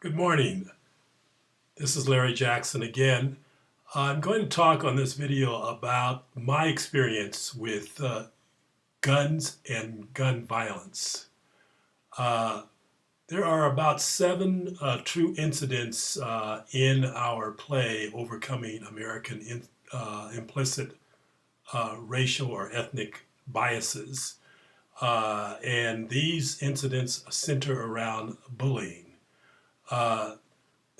Good morning. This is Larry Jackson again. I'm going to talk on this video about my experience with guns and gun violence. Uh, there are about seven true incidents in our play, Overcoming American Implicit Racial or Ethnic Biases. And these incidents center around bullying. Uh,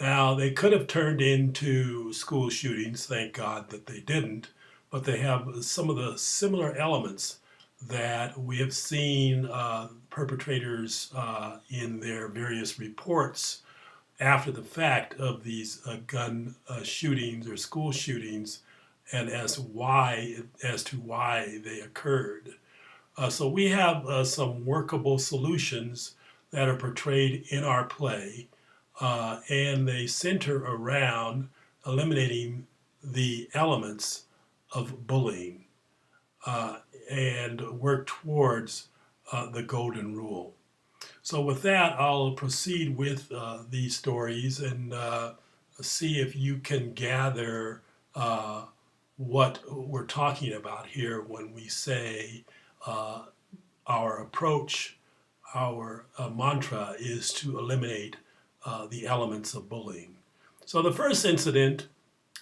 Now, they could have turned into school shootings, thank God that they didn't, but they have some of the similar elements that we have seen perpetrators in their various reports after the fact of these gun shootings or school shootings, and as to why they occurred. So we have some workable solutions that are portrayed in our play, and they center around eliminating the elements of bullying uh, and work towards the golden rule. So with that, I'll proceed with these stories and see if you can gather what we're talking about here when we say uh, our approach, our mantra is to eliminate the elements of bullying. So the first incident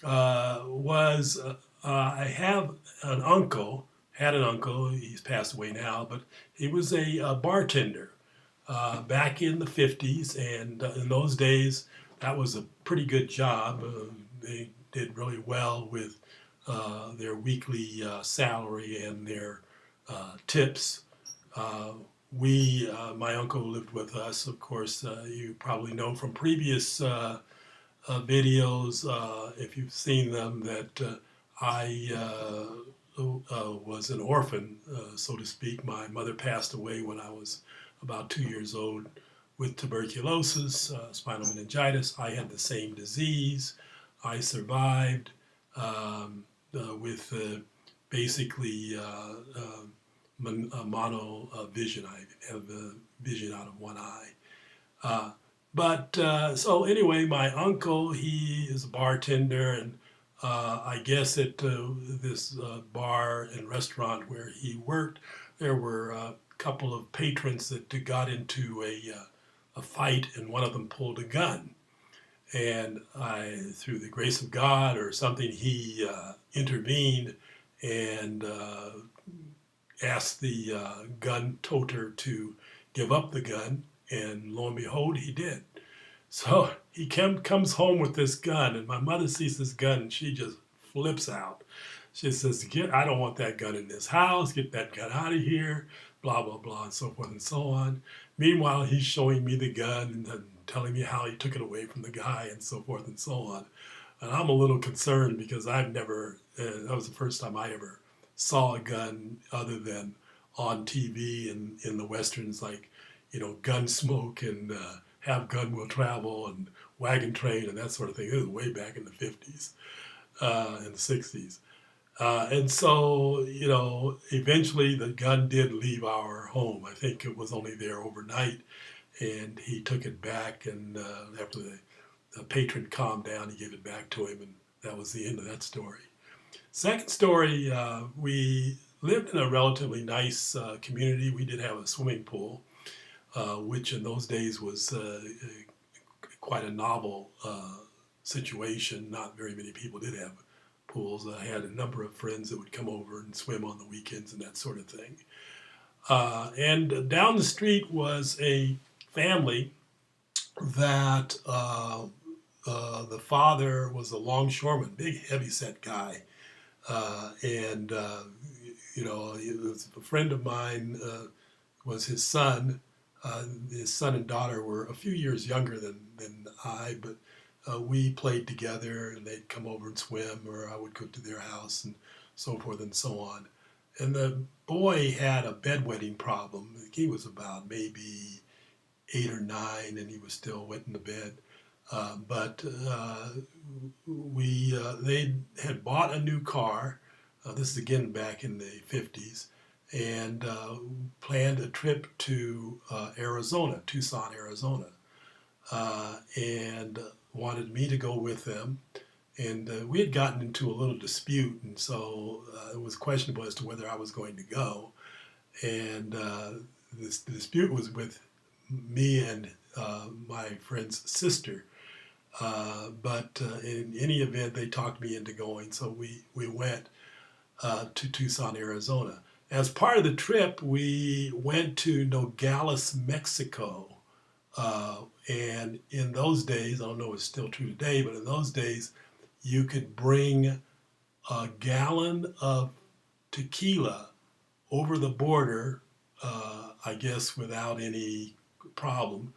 was I have an uncle, had an uncle, he's passed away now, but he was a bartender back in the 50s, and in those days, that was a pretty good job. They did really well with their weekly salary and their tips. Uh, my uncle lived with us, of course. You probably know from previous videos, if you've seen them, that I was an orphan, so to speak. My mother passed away when I was about 2 years old with tuberculosis, spinal meningitis. I had the same disease. I survived with basically mono vision. I have vision out of one eye. So anyway, my uncle, he is a bartender, and I guess at this bar and restaurant where he worked, there were a couple of patrons that got into a fight, and one of them pulled a gun. And through the grace of God or something, he intervened and asked the gun toter to give up the gun, and lo and behold, he did. So he comes home with this gun, and my mother sees this gun, and she just flips out. She says, I don't want that gun in this house. Get that gun out of here, blah, blah, blah, and so forth and so on. Meanwhile, he's showing me the gun and telling me how he took it away from the guy and so forth and so on. And I'm a little concerned because I've never, that was the first time I ever saw a gun other than on TV and in the Westerns, like, Gunsmoke and Have Gun Will Travel and Wagon Train and that sort of thing. It was way back in the 50s and the 60s. And so, eventually the gun did leave our home. I think it was only there overnight, and he took it back, and after the patron calmed down, he gave it back to him, and that was the end of that story. Second story, we lived in a relatively nice community. We did have a swimming pool, which in those days was quite a novel situation. Not very many people did have pools. I had a number of friends that would come over and swim on the weekends and that sort of thing. And down the street was a family that the father was a longshoreman, big heavyset guy. And it was a friend of mine, was his son. His son and daughter were a few years younger than I, but we played together, and they'd come over and swim, or I would go to their house and so forth and so on. And the boy had a bedwetting problem. He was about maybe 8 or 9, and he was still wet in the bed. But they had bought a new car. This is again back in the 50s, and planned a trip to Arizona, Tucson, Arizona. and wanted me to go with them. And we had gotten into a little dispute, and so it was questionable as to whether I was going to go. And the dispute was with me and my friend's sister. But in any event, they talked me into going, so we went to Tucson, Arizona. As part of the trip, we went to Nogales, Mexico. And in those days, I don't know if it's still true today, but in those days, you could bring a gallon of tequila over the border, I guess without any problem,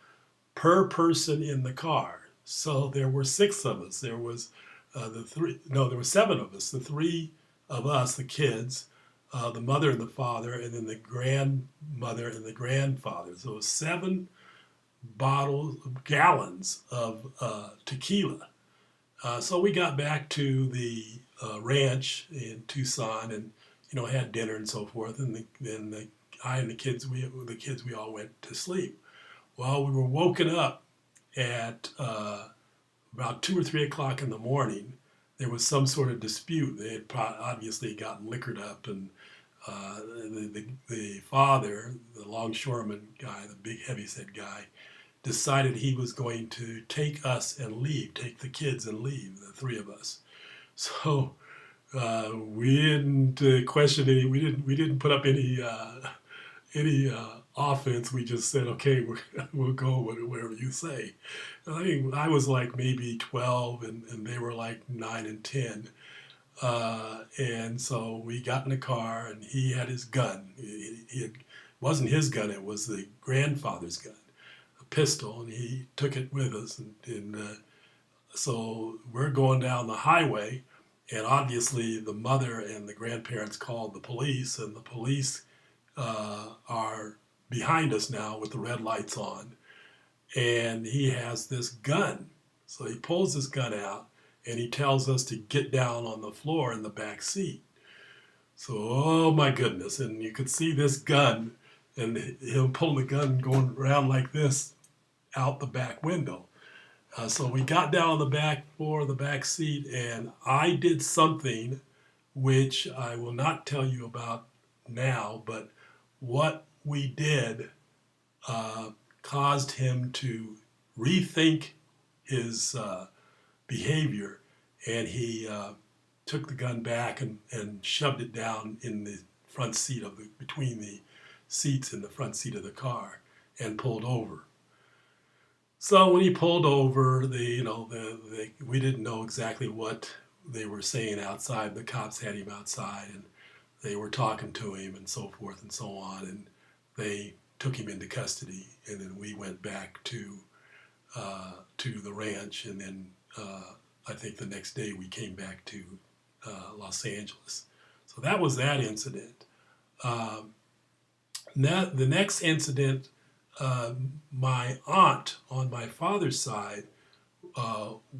per person in the car. So there were six of us. There was there were seven of us. The three of us, the kids, the mother and the father, and then the grandmother and the grandfather. So it was seven gallons of tequila. So we got back to the ranch in Tucson, and had dinner and so forth. And I and the kids, we all went to sleep. Well, we were woken up at about 2 or 3 o'clock in the morning. There was some sort of dispute. They had obviously gotten liquored up, and the father, the longshoreman guy, the big heavyset guy, decided he was going to take us and leave, take the kids and leave, the three of us. So we didn't question any. We didn't put up any offense. We just said, okay, we'll go wherever you say. And I think I was like maybe 12, and they were like 9 and 10. And so we got in the car, and he had his gun. It wasn't his gun; it was the grandfather's gun, a pistol, and he took it with us. And so we're going down the highway, and obviously the mother and the grandparents called the police, and the police are behind us now with the red lights on, and he has this gun. So he pulls this gun out, and he tells us to get down on the floor in the back seat. So, oh my goodness, and you could see this gun, and him pulling the gun going around like this out the back window. So we got down on the back floor of the back seat, and I did something which I will not tell you about now, but what we did caused him to rethink his behavior, and he took the gun back and shoved it down in the front seat between the seats in the front seat of the car, and pulled over. So when he pulled over, we didn't know exactly what they were saying outside. The cops had him outside, and they were talking to him and so forth and so on, and they took him into custody, and then we went back to the ranch, and then I think the next day we came back to Los Angeles. So that was that incident. Now, the next incident, my aunt on my father's side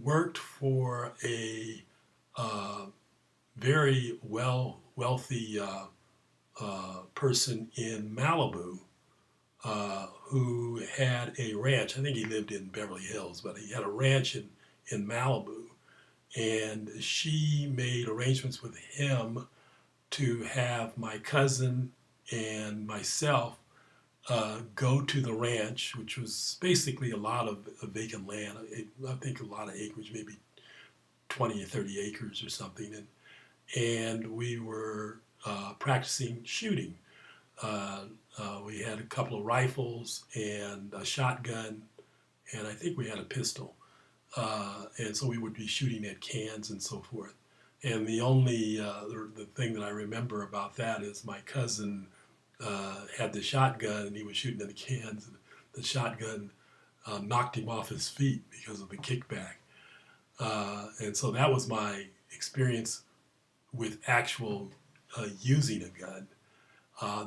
worked for a very wealthy person in Malibu who had a ranch. I think he lived in Beverly Hills, but he had a ranch in Malibu. And she made arrangements with him to have my cousin and myself go to the ranch, which was basically a lot of vacant land. I think a lot of acreage, maybe 20 or 30 acres or something. And we were practicing shooting. We had a couple of rifles and a shotgun, and I think we had a pistol. And so we would be shooting at cans and so forth. And the only the thing that I remember about that is my cousin had the shotgun, and he was shooting at the cans, and the shotgun knocked him off his feet because of the kickback. And so that was my experience with actual using a gun.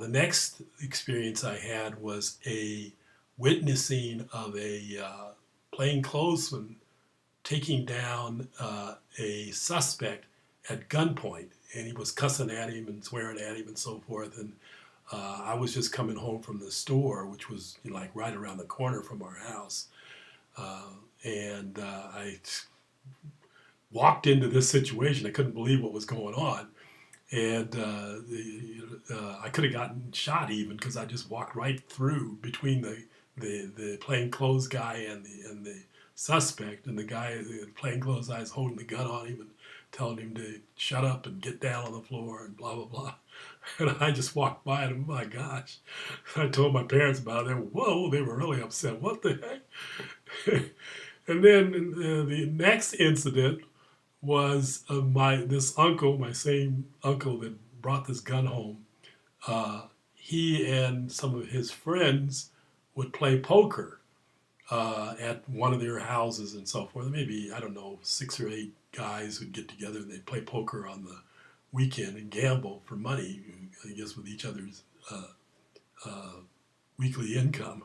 The next experience I had was a witnessing of a plainclothesman taking down a suspect at gunpoint, and he was cussing at him and swearing at him and so forth. And I was just coming home from the store, which was like right around the corner from our house. And I walked into this situation. I couldn't believe what was going on. And I could have gotten shot even because I just walked right through between the plainclothes guy and the suspect, and the plainclothes guy is holding the gun on him and telling him to shut up and get down on the floor and blah blah blah. And I just walked by and my gosh, I told my parents about it. Whoa, they were really upset. What the heck? And then the next incident was my same uncle that brought this gun home. He and some of his friends would play poker at one of their houses and so forth. Maybe, I don't know, 6 or 8 guys would get together and they'd play poker on the weekend and gamble for money, I guess, with each other's weekly income.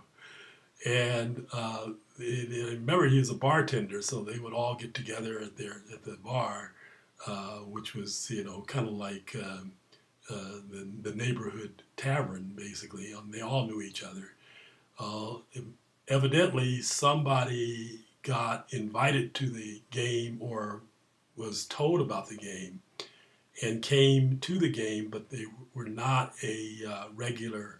And I remember he was a bartender, so they would all get together at the bar, which was kind of like the neighborhood tavern basically. They all knew each other. Evidently, somebody got invited to the game or was told about the game and came to the game, but they were not a regular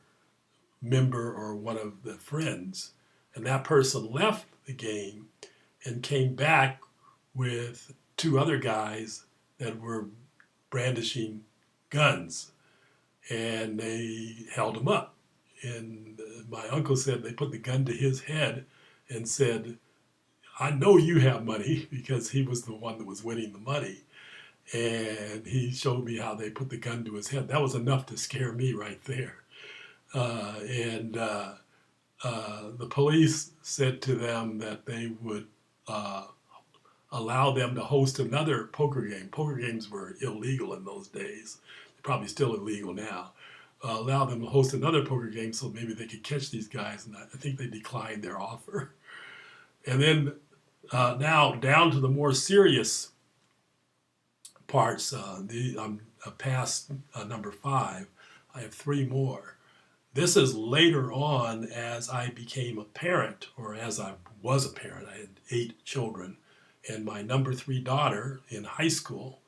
member or one of the friends. And that person left the game and came back with 2 other guys that were brandishing guns, and they held him up. And my uncle said they put the gun to his head and said, "I know you have money," because he was the one that was winning the money. And he showed me how they put the gun to his head. That was enough to scare me right there. And the police said to them that they would allow them to host another poker game. Poker games were illegal in those days. They're probably still illegal now. Allow them to host another poker game so maybe they could catch these guys. And I think they declined their offer. And then now down to the more serious parts. I'm past number 5. I have 3 more. This is later on as I became a parent, or as I was a parent. I had 8 children. And my number 3 daughter in high school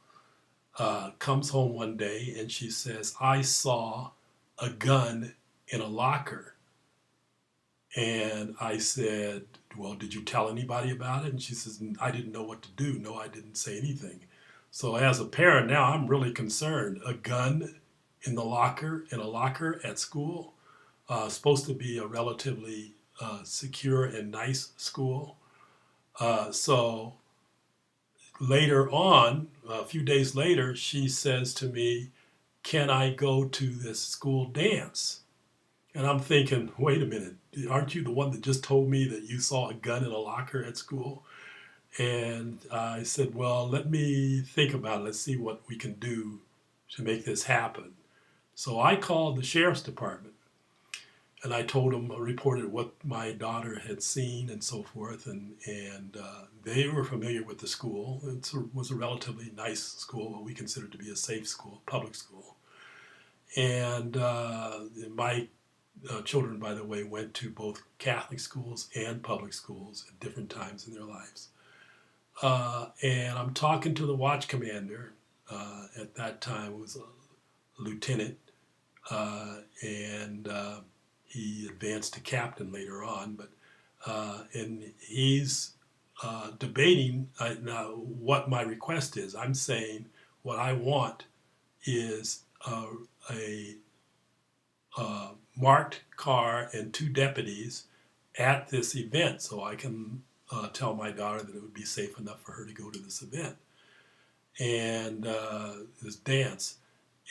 comes home one day and she says, "I saw a gun in a locker." And I said, "Well, did you tell anybody about it?" And she says, "I didn't know what to do." No, I didn't say anything. So as a parent now, I'm really concerned. A gun in a locker at school, supposed to be a relatively secure and nice school. So later on, a few days later, she says to me, "Can I go to this school dance?" And I'm thinking, wait a minute, aren't you the one that just told me that you saw a gun in a locker at school? And I said, "Well, let me think about it. Let's see what we can do to make this happen." So I called the sheriff's department and I told them, reported what my daughter had seen and so forth. And they were familiar with the school. It was a relatively nice school, what we considered to be a safe school, public school. And my children, by the way, went to both Catholic schools and public schools at different times in their lives. And I'm talking to the watch commander. At that time was a lieutenant, and he advanced to captain later on. But and he's debating now what my request is. I'm saying what I want is a marked car and 2 deputies at this event, so I can tell my daughter that it would be safe enough for her to go to this event and this dance.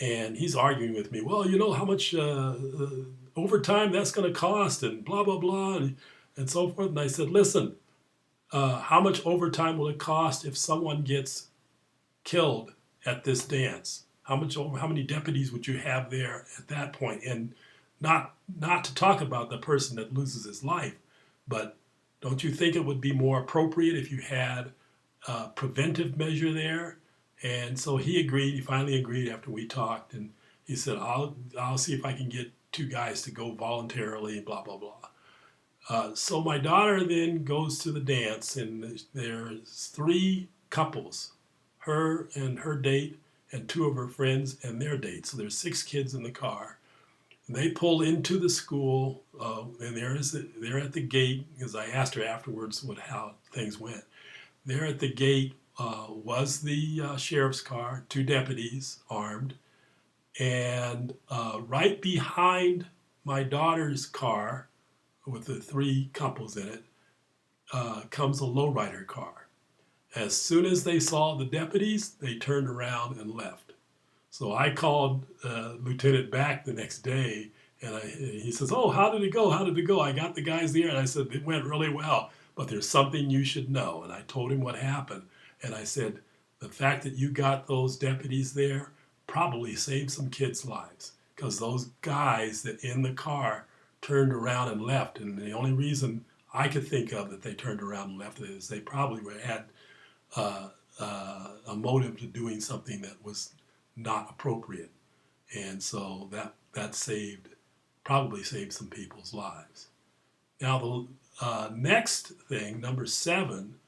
And he's arguing with me, "Well, you know how much overtime that's going to cost and blah, blah, blah, and so forth." And I said, "Listen, how much overtime will it cost if someone gets killed at this dance? How many deputies would you have there at that point? And not to talk about the person that loses his life, but don't you think it would be more appropriate if you had a preventive measure there?" And so he agreed. He finally agreed after we talked, and he said, I'll see if I can get 2 guys to go voluntarily, blah, blah, blah." So my daughter then goes to the dance, and there's three couples, her and her date, and two of her friends and their date. So there's six kids in the car. And they pull into the school, and they're at the gate, because I asked her afterwards how things went. There at the gate was the sheriff's car, two deputies armed, and right behind my daughter's car with the three couples in it comes a lowrider car. As soon as they saw the deputies, they turned around and left. So I called Lieutenant back the next day, and he says, "Oh, how did it go? How did it go? I got the guys there," and I said, "It went really well, but there's something you should know." And I told him what happened, and I said, "The fact that you got those deputies there probably saved some kids' lives, because those guys that in the car turned around and left, and the only reason I could think of that they turned around and left is they probably had a motive to doing something that was not appropriate, and so that probably saved some people's lives." Now the next thing, number 7,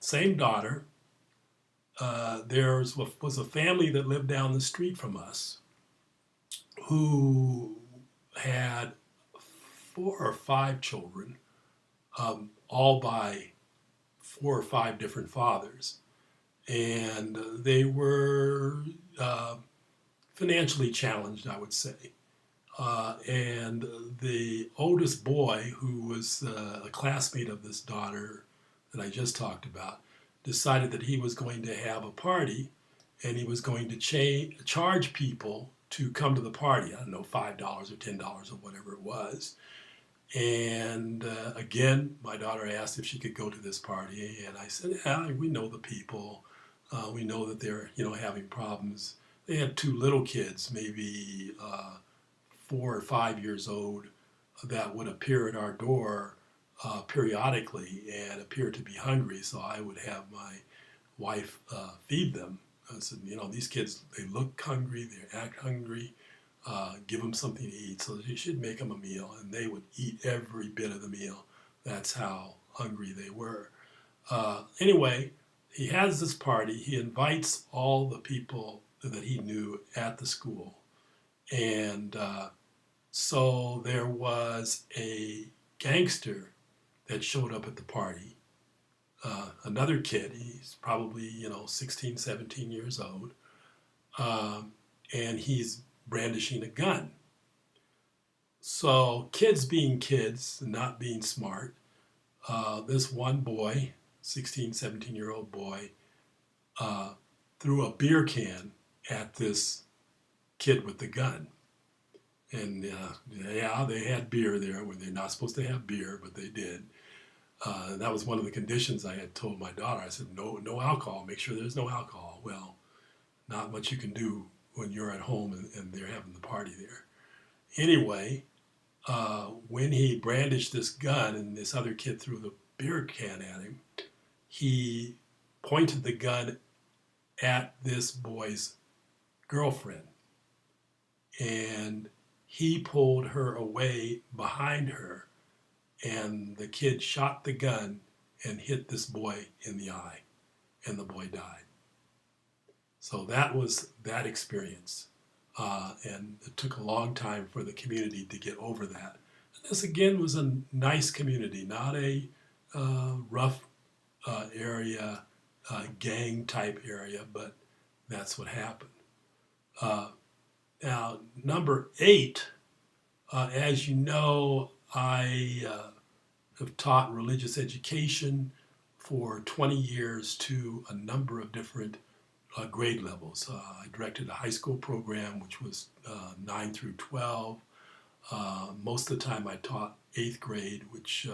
same daughter. There was a family that lived down the street from us who had 4 or 5 children, all by 4 or 5 different fathers, and they were financially challenged, I would say. And the oldest boy, who was a classmate of this daughter that I just talked about, decided that he was going to have a party, and he was going to charge people to come to the party. I don't know, $5 or $10 or whatever it was. And again, my daughter asked if she could go to this party, and I said, "Yeah, we know the people. We know that they're having problems." They had 2 little kids, maybe 4 or 5 years old, that would appear at our door periodically and appear to be hungry. So I would have my wife feed them. I said, these kids, they look hungry, they act hungry. Give them something to eat. So you should make them a meal, and they would eat every bit of the meal. That's how hungry they were. Anyway, he has this party. He invites all the people that he knew at the school. And so there was a gangster that showed up at the party. Another kid, he's probably, 16, 17 years old. And he's brandishing a gun. So kids being kids and not being smart, this one boy, 16, 17-year-old boy, threw a beer can at this kid with the gun. And yeah, they had beer there when they're not supposed to have beer, but they did. And that was one of the conditions I had told my daughter. I said, no alcohol, make sure there's no alcohol. Well, not much you can do when you're at home and they're having the party there. Anyway, when he brandished this gun and this other kid threw the beer can at him, he pointed the gun at this boy's girlfriend. And he pulled her away behind her, and the kid shot the gun and hit this boy in the eye, and the boy died. So that was that experience. And it took a long time for the community to get over that. And this again was a nice community, not a rough area, gang type area, but that's what happened. Now, number 8, as you know, I have taught religious education for 20 years to a number of different grade levels. I directed a high school program, which was 9 through 12. Most of the time I taught 8th grade, which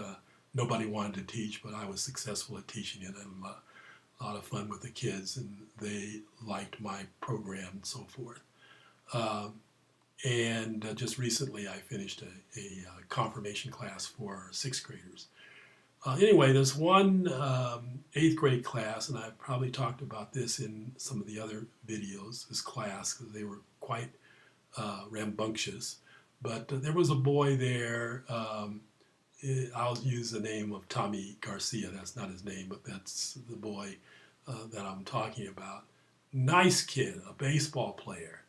nobody wanted to teach, but I was successful at teaching it, and a lot of fun with the kids, and they liked my program and so forth. And just recently I finished a confirmation class for 6th graders. Anyway, there's one 8th grade class, and I've probably talked about this in some of the other videos, this class, because they were quite rambunctious. But there was a boy there I'll use the name of Tommy Garcia. That's not his name, but that's the boy that I'm talking about. Nice kid, a baseball player.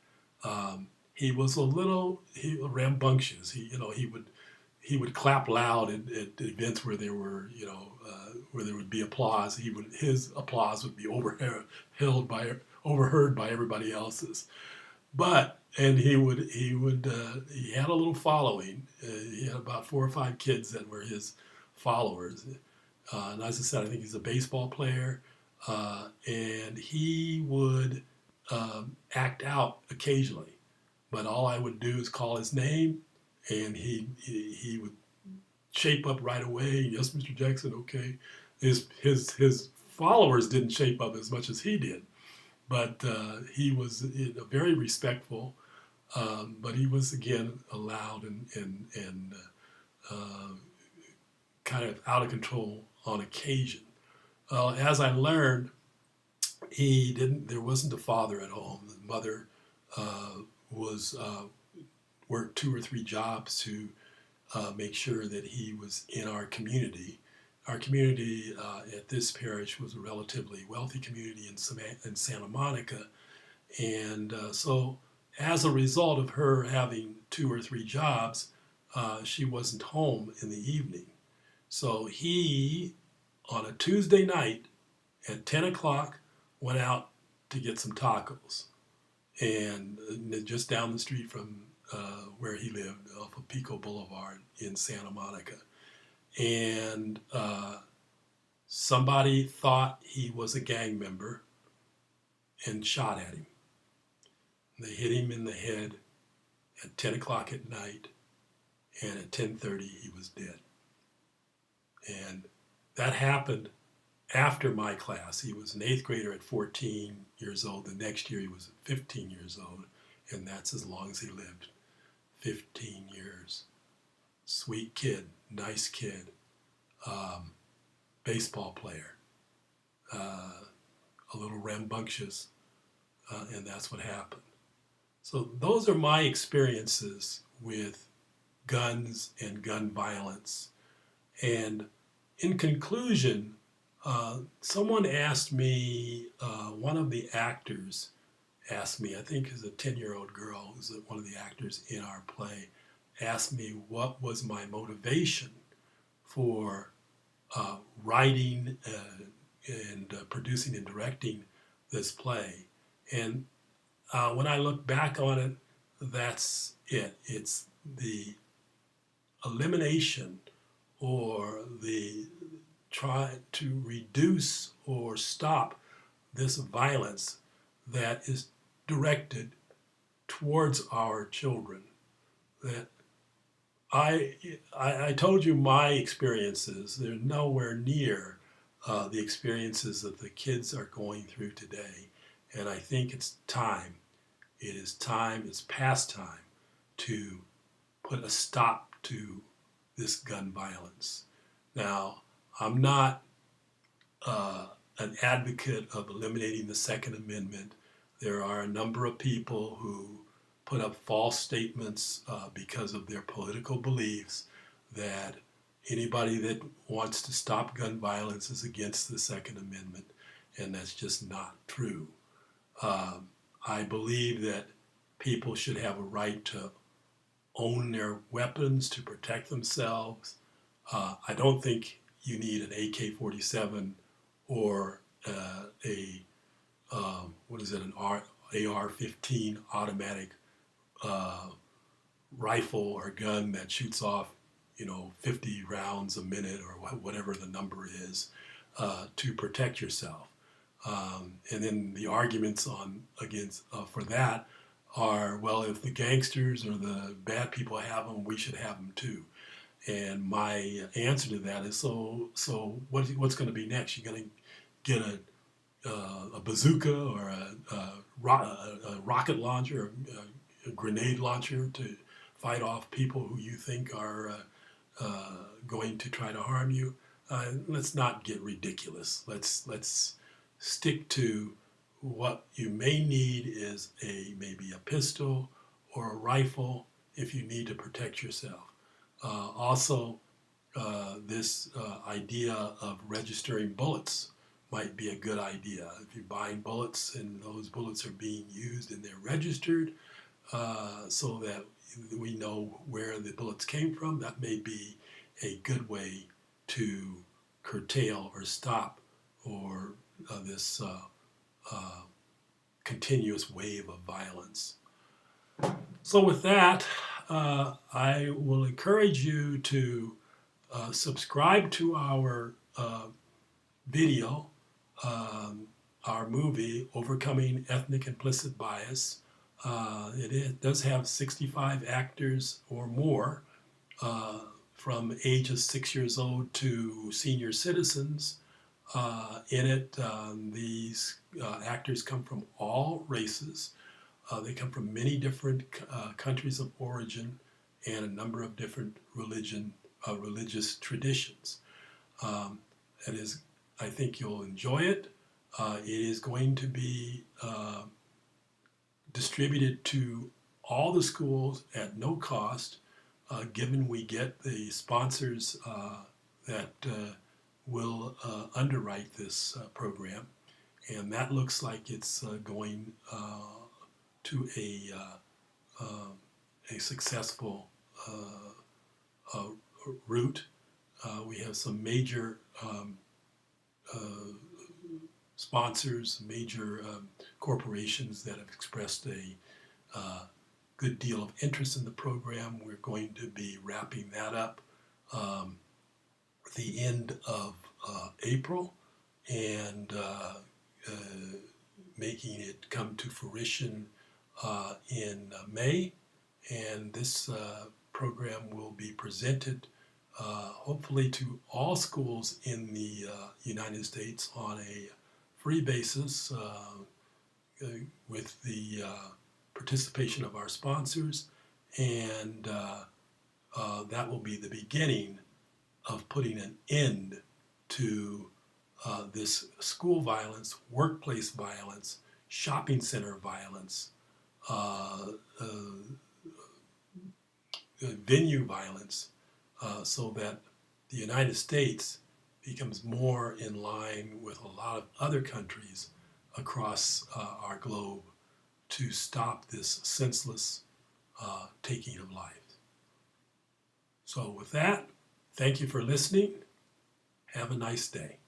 He was a little rambunctious. He would clap loud at events where there were where there would be applause. His applause would be overheard by everybody else's. But and he had a little following. He had about 4 or 5 kids that were his followers. And as I said, I think he's a baseball player, and he would act out occasionally. But all I would do is call his name, and he would shape up right away. Yes, Mr. Jackson. Okay. His followers didn't shape up as much as he did, but he was very respectful. But he was again allowed and uh, kind of out of control on occasion. As I learned, he didn't. There wasn't a father at home. The mother was worked 2 or 3 jobs to make sure that he was in our community. Our community at this parish was a relatively wealthy community in Santa Monica, and so as a result of her having 2 or 3 jobs, she wasn't home in the evening. So he, on a Tuesday night at 10 o'clock, went out to get some tacos, and just down the street from where he lived, off of Pico Boulevard in Santa Monica. And somebody thought he was a gang member and shot at him. They hit him in the head at 10 o'clock at night, and at 10:30 he was dead. And that happened after my class. He was an 8th grader at 14 years old. The next year he was 15 years old, and that's as long as he lived, 15 years. Sweet kid, nice kid, baseball player, a little rambunctious, and that's what happened. So those are my experiences with guns and gun violence. And in conclusion, someone asked me, one of the actors asked me, I think is a 10-year-old girl who's one of the actors in our play, asked me what was my motivation for writing and producing and directing this play. And when I look back on it, that's it. It's the elimination or the try to reduce or stop this violence that is directed towards our children. That I told you my experiences. They're nowhere near the experiences that the kids are going through today. And I think it's time. It is time, it's past time to put a stop to this gun violence. Now, I'm not an advocate of eliminating the Second Amendment. There are a number of people who put up false statements because of their political beliefs that anybody that wants to stop gun violence is against the Second Amendment, and that's just not true. I believe that people should have a right to own their weapons to protect themselves. I don't think you need an AK-47 or an AR-15 automatic rifle or gun that shoots off, 50 rounds a minute or whatever the number is to protect yourself. And then the arguments for that are, well, if the gangsters or the bad people have them, we should have them too. And my answer to that is, so what's going to be next? You're going to get a bazooka or a rocket launcher, a grenade launcher to fight off people who you think are going to try to harm you? Let's not get ridiculous. Let's stick to what you may need is maybe a pistol or a rifle if you need to protect yourself. Also, this idea of registering bullets might be a good idea. If you're buying bullets and those bullets are being used and they're registered so that we know where the bullets came from, that may be a good way to curtail or stop or this continuous wave of violence. So with that, I will encourage you to subscribe to our video, our movie, Overcoming Ethnic Implicit Bias. It does have 65 actors or more from ages 6 years old to senior citizens. In it, these actors come from all races. They come from many different countries of origin and a number of different religious traditions. It is, I think you'll enjoy it. It is going to be distributed to all the schools at no cost, given we get the sponsors that will underwrite this program. And that looks like it's going to a successful route. We have some major sponsors, major corporations that have expressed a good deal of interest in the program. We're going to be wrapping that up at the end of April and making it come to fruition in May. And this program will be presented hopefully to all schools in the United States on a free basis with the participation of our sponsors, and that will be the beginning of putting an end to this school violence, workplace violence, shopping center violence, venue violence, so that the United States becomes more in line with a lot of other countries across our globe to stop this senseless taking of life. So with that, thank you for listening. Have a nice day.